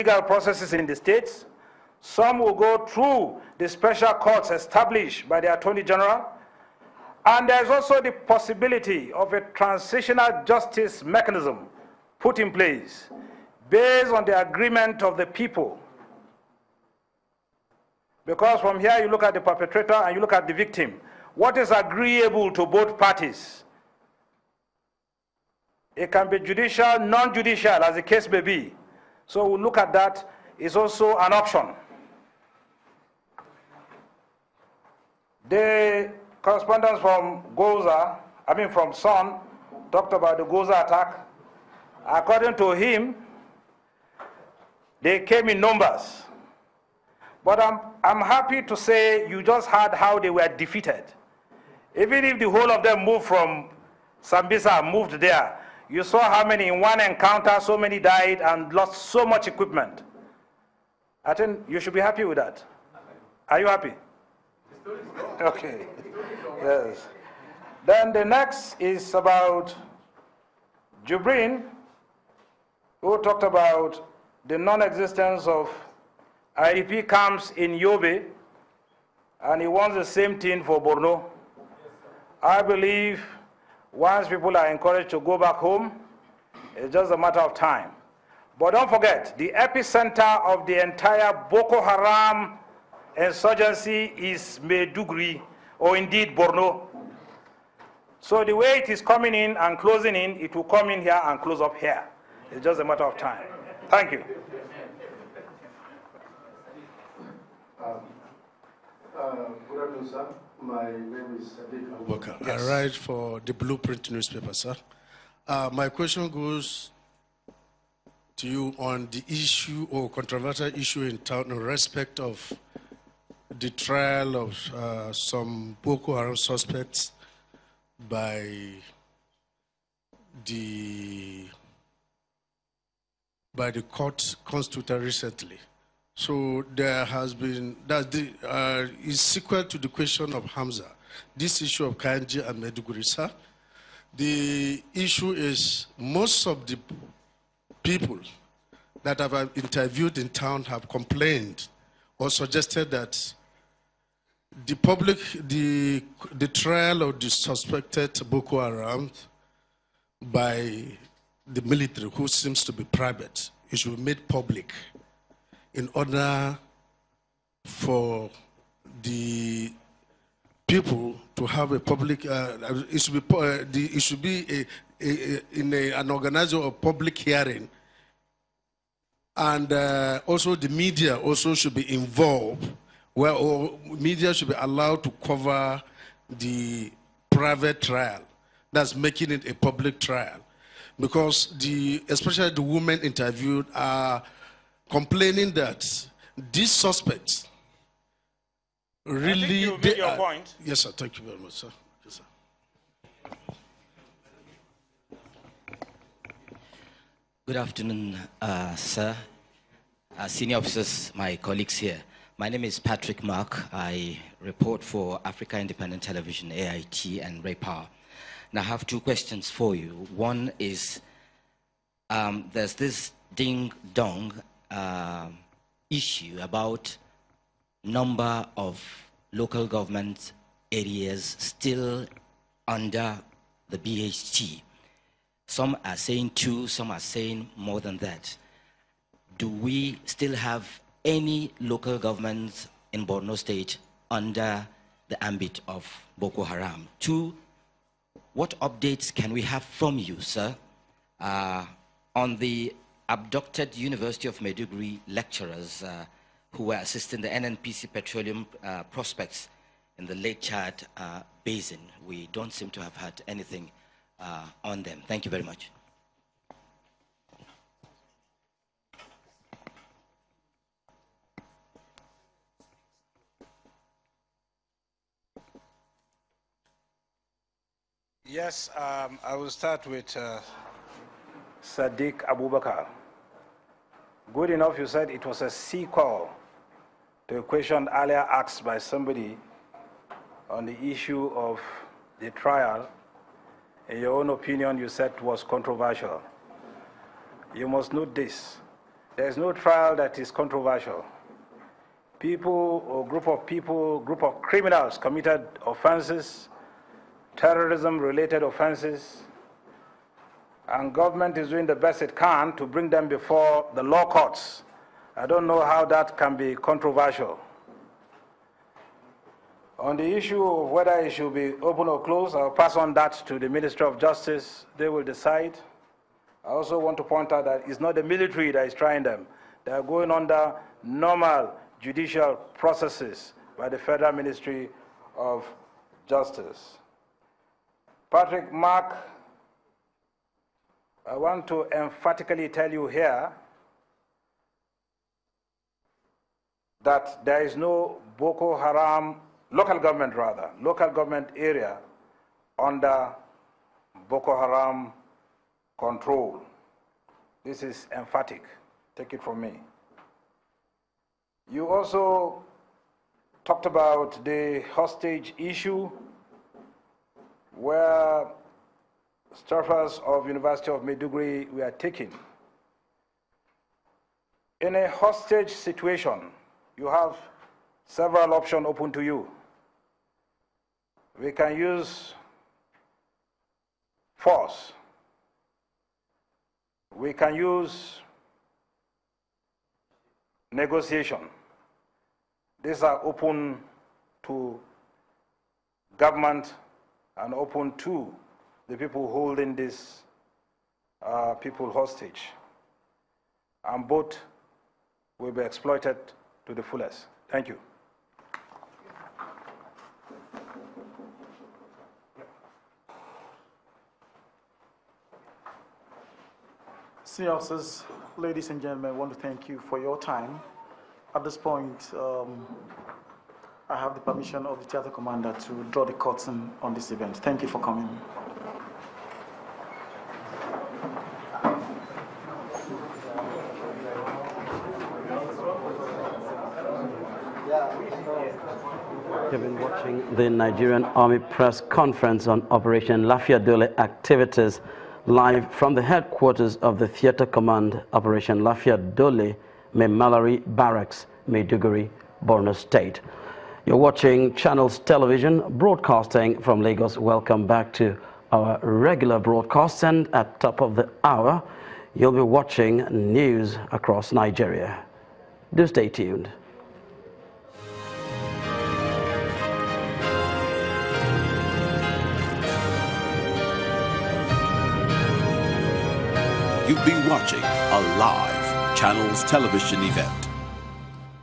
legal processes in the states. Some will go through the special courts established by the Attorney General. And there's also the possibility of a transitional justice mechanism put in place based on the agreement of the people. Because from here you look at the perpetrator and you look at the victim. What is agreeable to both parties? It can be judicial, non-judicial, as the case may be. So we'll look at that. It's also an option. The correspondence from from Son, talked about the Goza attack. According to him, they came in numbers. But I'm happy to say you just heard how they were defeated. Even if the whole of them moved from Sambisa, moved there, you saw how many in one encounter, so many died and lost so much equipment. I think you should be happy with that. Are you happy? Okay. Yes. Then the next is about Jubrin, who talked about the non-existence of IDP camps in Yobe, and he wants the same thing for Borno. I believe once people are encouraged to go back home, it's just a matter of time. But don't forget, the epicenter of the entire Boko Haram insurgency is Maiduguri, or indeed Borno. So the way it is coming in and closing in, it will come in here and close up here. It's just a matter of time. Thank you. Good afternoon, sir. My name is Sadiq. Yes. I write for the Blueprint newspaper, sir. My question goes to you on the issue or controversial issue in town in respect of the trial of some Boko Haram suspects by the court constituted recently. So there has been, is sequel to the question of Hamza, this issue of Kanji and Maiduguri, sir. The issue is most of the people that I've interviewed in town have complained or suggested that the trial of the suspected Boko Haram by the military, who seems to be private, it should be made public in order for the people to have a public, it should be an organizer of public hearing, and also the media also should be involved, where media should be allowed to cover the private trial. That's making it a public trial, because especially the women interviewed are complaining that these suspects really. I think you made your point. Yes, sir. Thank you very much, sir. Yes, sir. Good afternoon, sir. Senior officers, my colleagues here. My name is Patrick Mark. I report for Africa Independent Television, AIT, and Ray Power. Now, I have two questions for you. One is, there's this ding-dong issue about number of local government areas still under the BHT. Some are saying 2, some are saying more than that. Do we still have any local governments in Borno State under the ambit of Boko Haram? 2, what updates can we have from you, sir, on the abducted University of Maiduguri lecturers who were assisting the NNPC petroleum prospects in the Lake Chad Basin? We don't seem to have had anything on them. Thank you very much. Yes, I will start with Sadiq Abubakar. Good enough, you said it was a sequel to a question earlier asked by somebody on the issue of the trial. In your own opinion, you said it was controversial. You must note this. There is no trial that is controversial. People or group of criminals committed offenses, terrorism-related offenses, and government is doing the best it can to bring them before the law courts. I don't know how that can be controversial. On the issue of whether it should be open or closed, I'll pass on that to the Ministry of Justice. They will decide. I also want to point out that it's not the military that is trying them. They are going under normal judicial processes by the Federal Ministry of Justice. Patrick Mark, I want to emphatically tell you here that there is no Boko Haram, local government area under Boko Haram control. This is emphatic. Take it from me. You also talked about the hostage issue, where staffers of University of Maiduguri were taken. In a hostage situation, you have several options open to you. We can use force. We can use negotiation. These are open to government and open to the people holding these people hostage. And both will be exploited to the fullest. Thank you. Senior officers, ladies and gentlemen, I want to thank you for your time. At this point, I have the permission of the theater commander to draw the curtain on this event. Thank you for coming. You've been watching the Nigerian Army press conference on Operation Lafiya Dole activities live from the headquarters of the Theater Command, Operation Lafiya Dole, Malari Barracks, Maiduguri, Borno State. You're watching Channels Television, broadcasting from Lagos. Welcome back to our regular broadcasts, and at top of the hour, you'll be watching news across Nigeria. Do stay tuned. You've been watching a live Channels Television event.